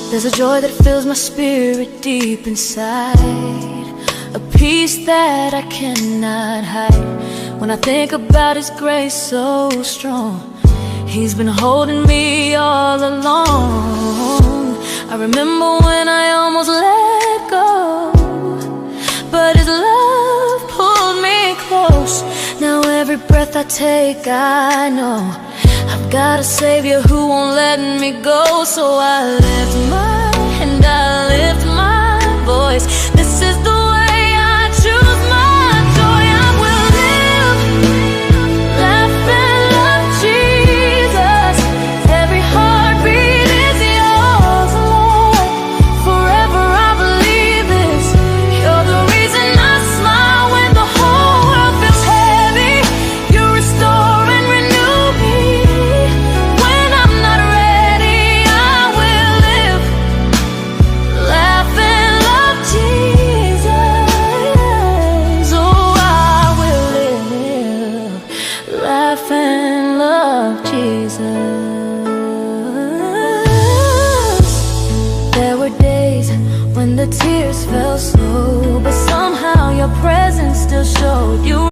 There's a joy that fills my spirit deep inside, a peace that I cannot hide. When I think about His grace so strong, He's been holding me all along. I remember when I almost let go, but His love pulled me close. Now every breath I take, I know I've got a Savior who won't let me go. So I lift my hand, I lift my voice. This is the way I choose my joy. I will live, laugh and love Jesus. Every heartbeat is yours, Lord. Forever I believe this. You're the reason I smile when the whole world feels heavy. You restore and renew me. When I'm not ready, I will live, laugh and love Jesus. Oh, I will live, laugh and love Jesus. There were days when the tears fell slow, but somehow your presence still showed. You